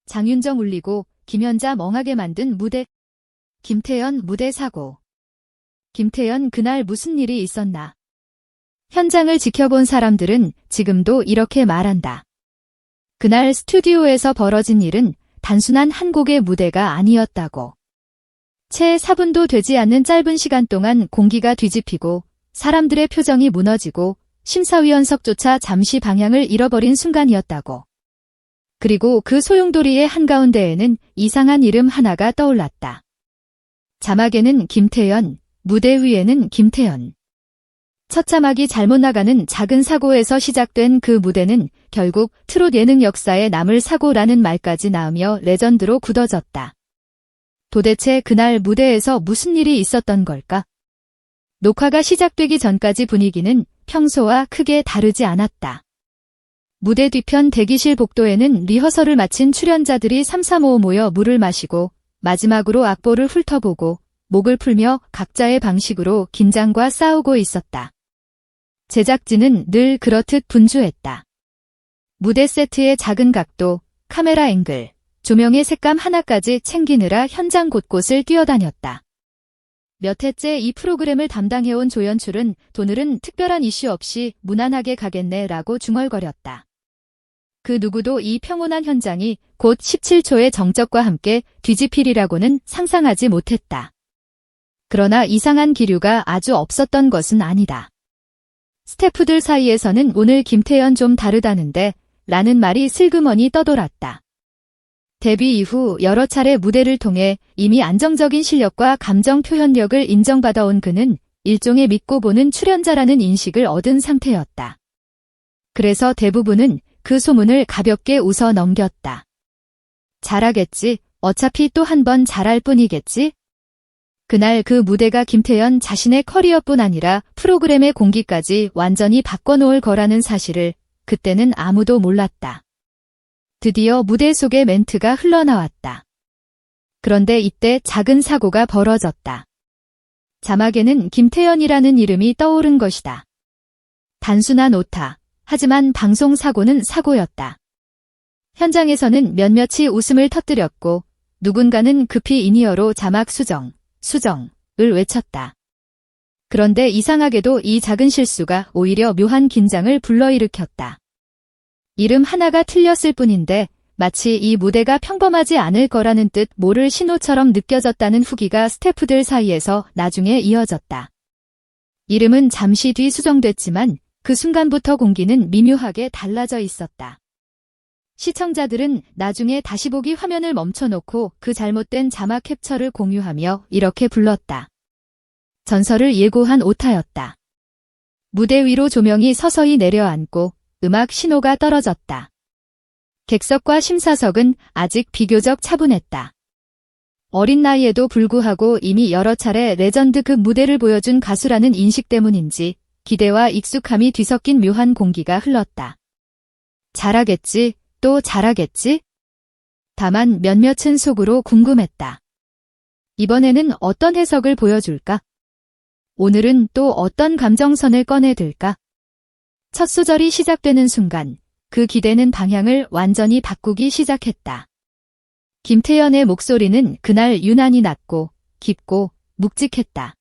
장윤정 울리고 김연자 멍하게 만든 무대. 김태연 무대 사고. 김태연 그날 무슨 일이 있었나? 현장을 지켜본 사람들은 지금도 이렇게 말한다. 그날 스튜디오에서 벌어진 일은 단순한 한 곡의 무대가 아니었다고. 채 4분도 되지 않는 짧은 시간 동안 공기가 뒤집히고 사람들의 표정이 무너지고 심사위원석조차 잠시 방향을 잃어버린 순간이었다고. 그리고 그 소용돌이의 한가운데에는 이상한 이름 하나가 떠올랐다. 자막에는 김태연, 무대 위에는 김태연. 첫 자막이 잘못 나가는 작은 사고에서 시작된 그 무대는 결국 트롯 예능 역사에 남을 사고라는 말까지 나오며 레전드로 굳어졌다. 도대체 그날 무대에서 무슨 일이 있었던 걸까? 녹화가 시작되기 전까지 분위기는 평소와 크게 다르지 않았다. 무대 뒤편 대기실 복도에는 리허설을 마친 출연자들이 삼삼오오 모여 물을 마시고 마지막으로 악보를 훑어보고 목을 풀며 각자의 방식으로 긴장과 싸우고 있었다. 제작진은 늘 그렇듯 분주했다. 무대 세트의 작은 각도, 카메라 앵글, 조명의 색감 하나까지 챙기느라 현장 곳곳을 뛰어다녔다. 몇 해째 이 프로그램을 담당해온 조연출은 오늘은 특별한 이슈 없이 무난하게 가겠네라고 중얼거렸다. 그 누구도 이 평온한 현장이 곧 17초의 정적과 함께 뒤집히리라고는 상상하지 못했다. 그러나 이상한 기류가 아주 없었던 것은 아니다. 스태프들 사이에서는 오늘 김태연 좀 다르다는데 라는 말이 슬그머니 떠돌았다. 데뷔 이후 여러 차례 무대를 통해 이미 안정적인 실력과 감정 표현력을 인정받아온 그는 일종의 믿고 보는 출연자라는 인식을 얻은 상태였다. 그래서 대부분은 그 소문을 가볍게 웃어 넘겼다. 잘하겠지, 어차피 또 한 번 잘할 뿐이겠지? 그날 그 무대가 김태연 자신의 커리어뿐 아니라 프로그램의 공기까지 완전히 바꿔놓을 거라는 사실을 그때는 아무도 몰랐다. 드디어 무대 속의 멘트가 흘러나왔다. 그런데 이때 작은 사고가 벌어졌다. 자막에는 김태연이라는 이름이 떠오른 것이다. 단순한 오타, 하지만 방송 사고는 사고였다. 현장에서는 몇몇이 웃음을 터뜨렸고 누군가는 급히 인이어로 자막 수정을 외쳤다. 그런데 이상하게도 이 작은 실수가 오히려 묘한 긴장을 불러일으켰다. 이름 하나가 틀렸을 뿐인데 마치 이 무대가 평범하지 않을 거라는 뜻 모를 신호처럼 느껴졌다는 후기가 스태프들 사이에서 나중에 이어졌다. 이름은 잠시 뒤 수정됐지만 그 순간부터 공기는 미묘하게 달라져 있었다. 시청자들은 나중에 다시 보기 화면을 멈춰놓고 그 잘못된 자막 캡처를 공유하며 이렇게 불렀다. 전설을 예고한 오타였다. 무대 위로 조명이 서서히 내려앉고 음악 신호가 떨어졌다. 객석과 심사석은 아직 비교적 차분했다. 어린 나이에도 불구하고 이미 여러 차례 레전드급 무대를 보여준 가수라는 인식 때문인지 기대와 익숙함이 뒤섞인 묘한 공기가 흘렀다. 잘하겠지, 또 잘하겠지? 다만 몇몇은 속으로 궁금했다. 이번에는 어떤 해석을 보여줄까? 오늘은 또 어떤 감정선을 꺼내들까? 첫 소절이 시작되는 순간 그 기대는 방향을 완전히 바꾸기 시작했다. 김태연의 목소리는 그날 유난히 낮고 깊고 묵직했다.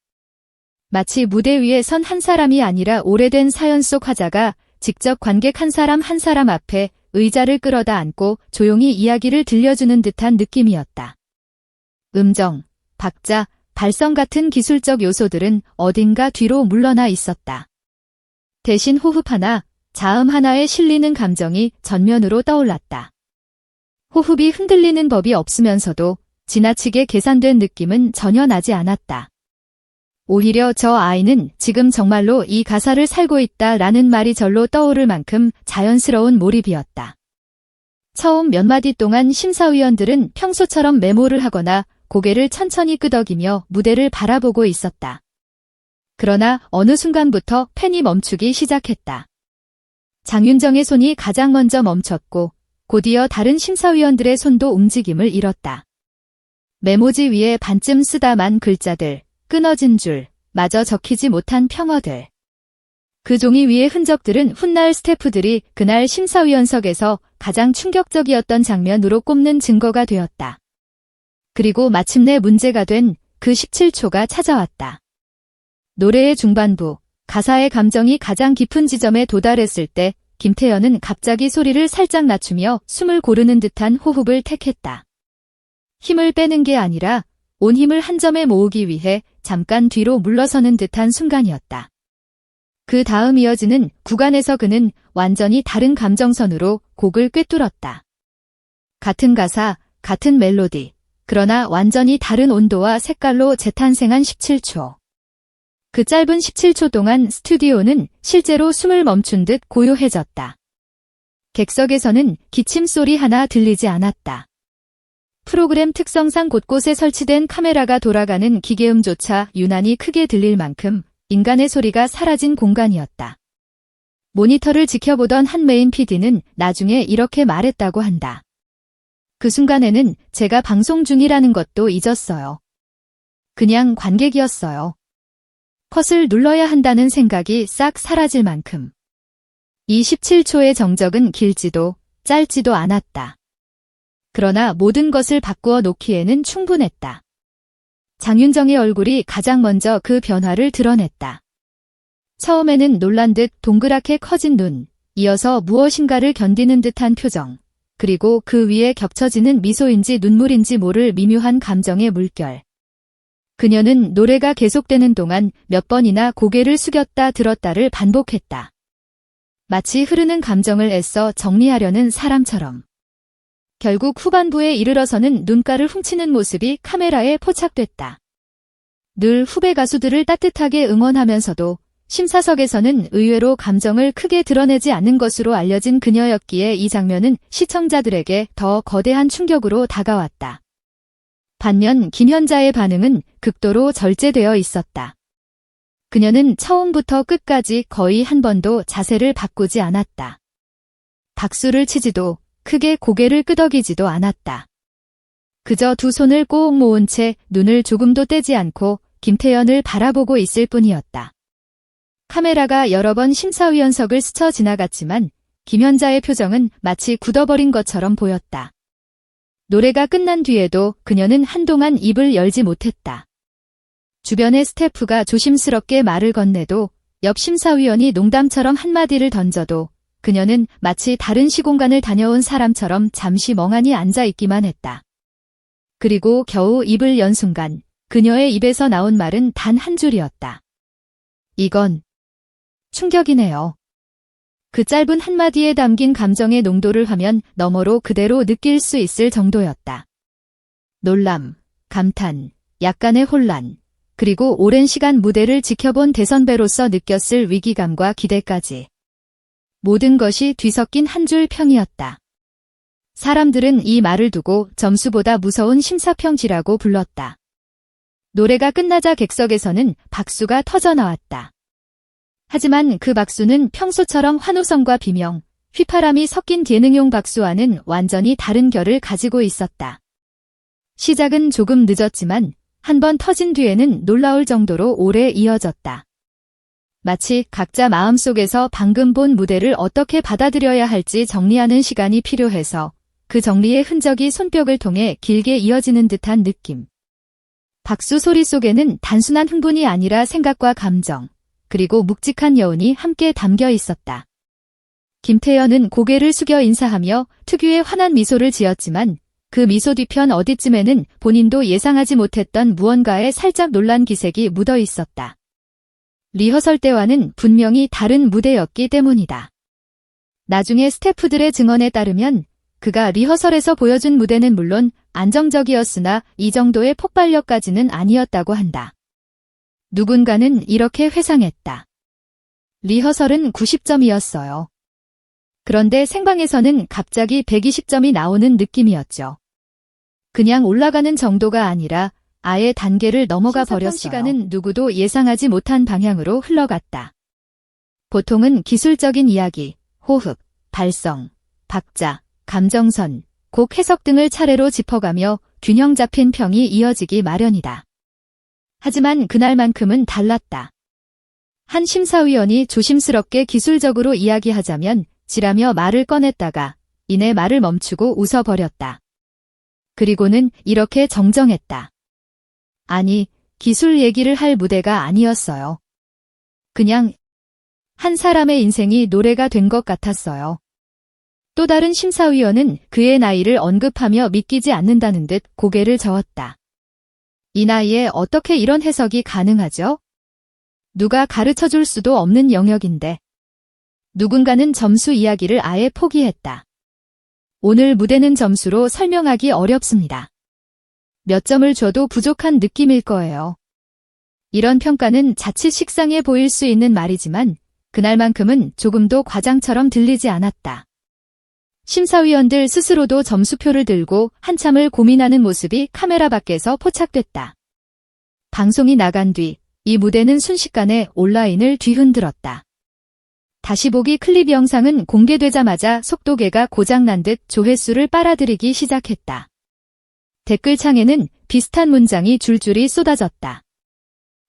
마치 무대 위에 선 한 사람이 아니라 오래된 사연 속 화자가 직접 관객 한 사람 앞에 의자를 끌어다 앉고 조용히 이야기를 들려주는 듯한 느낌이었다. 음정, 박자, 발성 같은 기술적 요소들은 어딘가 뒤로 물러나 있었다. 대신 호흡 하나, 자음 하나에 실리는 감정이 전면으로 떠올랐다. 호흡이 흔들리는 법이 없으면서도 지나치게 계산된 느낌은 전혀 나지 않았다. 오히려 저 아이는 지금 정말로 이 가사를 살고 있다라는 말이 절로 떠오를 만큼 자연스러운 몰입이었다. 처음 몇 마디 동안 심사위원들은 평소처럼 메모를 하거나 고개를 천천히 끄덕이며 무대를 바라보고 있었다. 그러나 어느 순간부터 펜이 멈추기 시작했다. 장윤정의 손이 가장 먼저 멈췄고 곧이어 다른 심사위원들의 손도 움직임을 잃었다. 메모지 위에 반쯤 쓰다 만 글자들, 끊어진 줄, 마저 적히지 못한 평어들. 그 종이 위의 흔적들은 훗날 스태프들이 그날 심사위원석에서 가장 충격적이었던 장면으로 꼽는 증거가 되었다. 그리고 마침내 문제가 된 그 17초가 찾아왔다. 노래의 중반부, 가사의 감정이 가장 깊은 지점에 도달했을 때 김태현은 갑자기 소리를 살짝 낮추며 숨을 고르는 듯한 호흡을 택했다. 힘을 빼는 게 아니라 온 힘을 한 점에 모으기 위해 잠깐 뒤로 물러서는 듯한 순간이었다. 그 다음 이어지는 구간에서 그는 완전히 다른 감정선으로 곡을 꿰뚫었다. 같은 가사, 같은 멜로디, 그러나 완전히 다른 온도와 색깔로 재탄생한 17초. 그 짧은 17초 동안 스튜디오는 실제로 숨을 멈춘 듯 고요해졌다. 객석에서는 기침 소리 하나 들리지 않았다. 프로그램 특성상 곳곳에 설치된 카메라가 돌아가는 기계음조차 유난히 크게 들릴 만큼 인간의 소리가 사라진 공간이었다. 모니터를 지켜보던 한 메인 PD는 나중에 이렇게 말했다고 한다. 그 순간에는 제가 방송 중이라는 것도 잊었어요. 그냥 관객이었어요. 컷을 눌러야 한다는 생각이 싹 사라질 만큼. 이 17초의 정적은 길지도 짧지도 않았다. 그러나 모든 것을 바꾸어 놓기에는 충분했다. 장윤정의 얼굴이 가장 먼저 그 변화를 드러냈다. 처음에는 놀란 듯 동그랗게 커진 눈, 이어서 무엇인가를 견디는 듯한 표정, 그리고 그 위에 겹쳐지는 미소인지 눈물인지 모를 미묘한 감정의 물결. 그녀는 노래가 계속되는 동안 몇 번이나 고개를 숙였다 들었다를 반복했다. 마치 흐르는 감정을 애써 정리하려는 사람처럼. 결국 후반부에 이르러서는 눈가를 훔치는 모습이 카메라에 포착됐다. 늘 후배 가수들을 따뜻하게 응원하면서도 심사석에서는 의외로 감정을 크게 드러내지 않는 것으로 알려진 그녀였기에 이 장면은 시청자들에게 더 거대한 충격으로 다가왔다. 반면 김현자의 반응은 극도로 절제되어 있었다. 그녀는 처음부터 끝까지 거의 한 번도 자세를 바꾸지 않았다. 박수를 치지도 크게 고개를 끄덕이지도 않았다. 그저 두 손을 꼭 모은 채 눈을 조금도 떼지 않고 김태현을 바라보고 있을 뿐이었다. 카메라가 여러 번 심사위원석을 스쳐 지나갔지만 김현자의 표정은 마치 굳어버린 것처럼 보였다. 노래가 끝난 뒤에도 그녀는 한동안 입을 열지 못했다. 주변의 스태프가 조심스럽게 말을 건네도 옆 심사위원이 농담처럼 한마디를 던져도 그녀는 마치 다른 시공간을 다녀온 사람처럼 잠시 멍하니 앉아있기만 했다. 그리고 겨우 입을 연 순간 그녀의 입에서 나온 말은 단 한 줄이었다. 이건 충격이네요. 그 짧은 한마디에 담긴 감정의 농도를 화면 너머로 그대로 느낄 수 있을 정도였다. 놀람, 감탄, 약간의 혼란, 그리고 오랜 시간 무대를 지켜본 대선배로서 느꼈을 위기감과 기대까지. 모든 것이 뒤섞인 한 줄 평이었다. 사람들은 이 말을 두고 점수보다 무서운 심사평지라고 불렀다. 노래가 끝나자 객석에서는 박수가 터져나왔다. 하지만 그 박수는 평소처럼 환호성과 비명, 휘파람이 섞인 예능용 박수와는 완전히 다른 결을 가지고 있었다. 시작은 조금 늦었지만 한 번 터진 뒤에는 놀라울 정도로 오래 이어졌다. 마치 각자 마음속에서 방금 본 무대를 어떻게 받아들여야 할지 정리하는 시간이 필요해서 그 정리의 흔적이 손뼉을 통해 길게 이어지는 듯한 느낌. 박수 소리 속에는 단순한 흥분이 아니라 생각과 감정, 그리고 묵직한 여운이 함께 담겨 있었다. 김태현은 고개를 숙여 인사하며 특유의 환한 미소를 지었지만 그 미소 뒤편 어디쯤에는 본인도 예상하지 못했던 무언가에 살짝 놀란 기색이 묻어 있었다. 리허설 때와는 분명히 다른 무대였기 때문이다. 나중에 스태프들의 증언에 따르면 그가 리허설에서 보여준 무대는 물론 안정적이었으나 이 정도의 폭발력까지는 아니었다고 한다. 누군가는 이렇게 회상했다. 리허설은 90점이었어요. 그런데 생방에서는 갑자기 120점이 나오는 느낌이었죠. 그냥 올라가는 정도가 아니라 아예 단계를 넘어가 버렸어요. 시간은 누구도 예상하지 못한 방향으로 흘러갔다. 보통은 기술적인 이야기, 호흡, 발성, 박자, 감정선, 곡 해석 등을 차례로 짚어가며 균형 잡힌 평이 이어지기 마련이다. 하지만 그날만큼은 달랐다. 한 심사위원이 조심스럽게 기술적으로 이야기하자면 지라며 말을 꺼냈다가 이내 말을 멈추고 웃어버렸다. 그리고는 이렇게 정정했다. 아니, 기술 얘기를 할 무대가 아니었어요. 그냥 한 사람의 인생이 노래가 된 것 같았어요. 또 다른 심사위원은 그의 나이를 언급하며 믿기지 않는다는 듯 고개를 저었다. 이 나이에 어떻게 이런 해석이 가능하죠? 누가 가르쳐줄 수도 없는 영역인데. 누군가는 점수 이야기를 아예 포기했다. 오늘 무대는 점수로 설명하기 어렵습니다. 몇 점을 줘도 부족한 느낌일 거예요. 이런 평가는 자칫 식상해 보일 수 있는 말이지만 그날만큼은 조금도 과장처럼 들리지 않았다. 심사위원들 스스로도 점수표를 들고 한참을 고민하는 모습이 카메라 밖에서 포착됐다. 방송이 나간 뒤 이 무대는 순식간에 온라인을 뒤흔들었다. 다시 보기 클립 영상은 공개되자마자 속도계가 고장난 듯 조회수를 빨아들이기 시작했다. 댓글창에는 비슷한 문장이 줄줄이 쏟아졌다.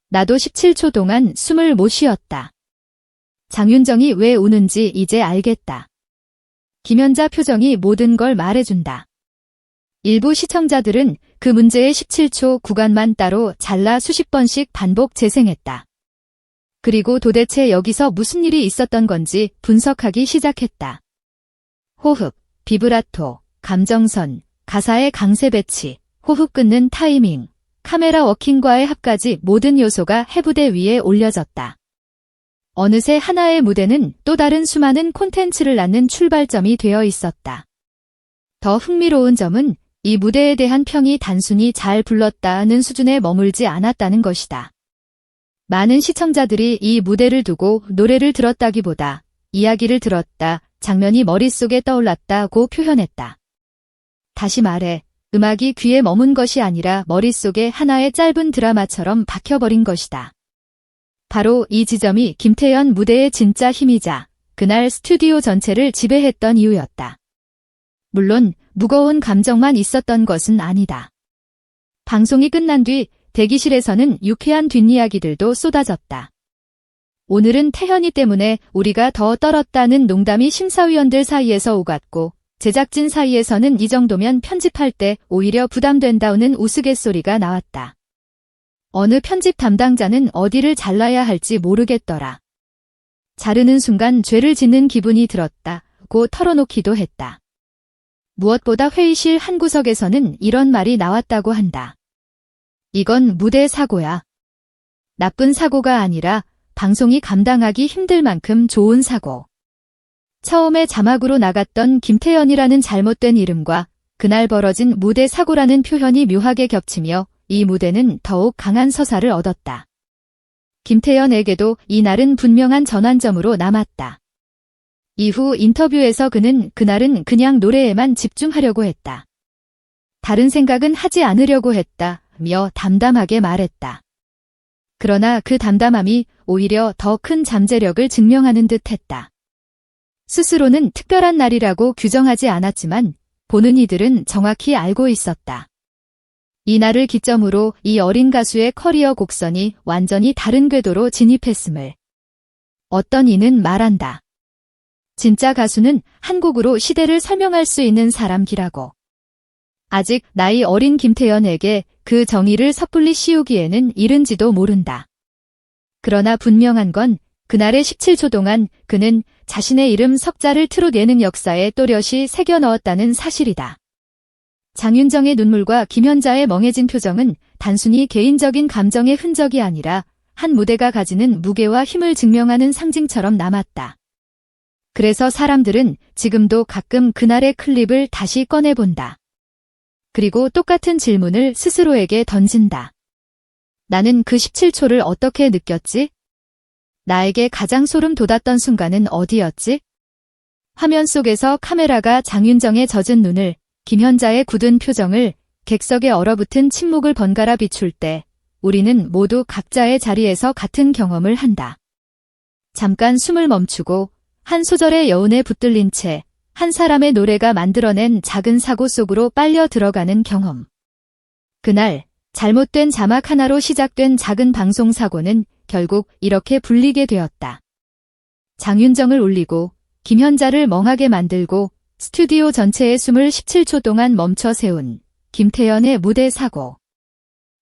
나도 17초 동안 숨을 못 쉬었다. 장윤정이 왜 우는지 이제 알겠다. 김연자 표정이 모든 걸 말해준다. 일부 시청자들은 그 문제의 17초 구간만 따로 잘라 수십 번씩 반복 재생했다. 그리고 도대체 여기서 무슨 일이 있었던 건지 분석하기 시작했다. 호흡, 비브라토, 감정선, 가사의 강세 배치, 호흡 끊는 타이밍, 카메라 워킹과의 합까지 모든 요소가 해부대 위에 올려졌다. 어느새 하나의 무대는 또 다른 수많은 콘텐츠를 낳는 출발점이 되어 있었다. 더 흥미로운 점은 이 무대에 대한 평이 단순히 잘 불렀다는 수준에 머물지 않았다는 것이다. 많은 시청자들이 이 무대를 두고 노래를 들었다기보다 이야기를 들었다, 장면이 머릿속에 떠올랐다고 표현했다. 다시 말해, 음악이 귀에 머문 것이 아니라 머릿속에 하나의 짧은 드라마처럼 박혀버린 것이다. 바로 이 지점이 김태연 무대의 진짜 힘이자 그날 스튜디오 전체를 지배했던 이유였다. 물론 무거운 감정만 있었던 것은 아니다. 방송이 끝난 뒤 대기실에서는 유쾌한 뒷이야기들도 쏟아졌다. 오늘은 태연이 때문에 우리가 더 떨었다는 농담이 심사위원들 사이에서 오갔고 제작진 사이에서는 이 정도면 편집할 때 오히려 부담된다는 우스갯소리가 나왔다. 어느 편집 담당자는 어디를 잘라야 할지 모르겠더라. 자르는 순간 죄를 짓는 기분이 들었다고 털어놓기도 했다. 무엇보다 회의실 한 구석에서는 이런 말이 나왔다고 한다. 이건 무대 사고야. 나쁜 사고가 아니라 방송이 감당하기 힘들 만큼 좋은 사고. 처음에 자막으로 나갔던 김태연이라는 잘못된 이름과 그날 벌어진 무대 사고라는 표현이 묘하게 겹치며 이 무대는 더욱 강한 서사를 얻었다. 김태연에게도 이 날은 분명한 전환점으로 남았다. 이후 인터뷰에서 그는 그날은 그냥 노래에만 집중하려고 했다. 다른 생각은 하지 않으려고 했다며 담담하게 말했다. 그러나 그 담담함이 오히려 더 큰 잠재력을 증명하는 듯했다. 스스로는 특별한 날이라고 규정하지 않았지만 보는 이들은 정확히 알고 있었다. 이 날을 기점으로 이 어린 가수의 커리어 곡선이 완전히 다른 궤도로 진입했음을. 어떤 이는 말한다. 진짜 가수는 한 곡으로 시대를 설명할 수 있는 사람이라고. 아직 나이 어린 김태연에게 그 정의를 섣불리 씌우기에는 이른지도 모른다. 그러나 분명한 건 그날의 17초 동안 그는 자신의 이름 석자를 트롯 예능 역사에 또렷이 새겨 넣었다는 사실이다. 장윤정의 눈물과 김연자의 멍해진 표정은 단순히 개인적인 감정의 흔적이 아니라 한 무대가 가지는 무게와 힘을 증명하는 상징처럼 남았다. 그래서 사람들은 지금도 가끔 그날의 클립을 다시 꺼내본다. 그리고 똑같은 질문을 스스로에게 던진다. 나는 그 17초를 어떻게 느꼈지? 나에게 가장 소름 돋았던 순간은 어디였지? 화면 속에서 카메라가 장윤정의 젖은 눈을, 김연자의 굳은 표정을, 객석에 얼어붙은 침묵을 번갈아 비출 때 우리는 모두 각자의 자리에서 같은 경험을 한다. 잠깐 숨을 멈추고 한 소절의 여운에 붙들린 채 한 사람의 노래가 만들어낸 작은 사고 속으로 빨려 들어가는 경험. 그날 잘못된 자막 하나로 시작된 작은 방송 사고는 결국 이렇게 불리게 되었다. 장윤정을 올리고 김현자를 멍하게 만들고 스튜디오 전체의 숨을 17초 동안 멈춰 세운 김태연의 무대 사고.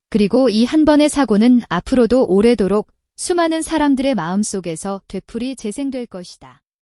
그리고 이 한 번의 사고는 앞으로도 오래도록 수많은 사람들의 마음속에서 되풀이 재생될 것이다.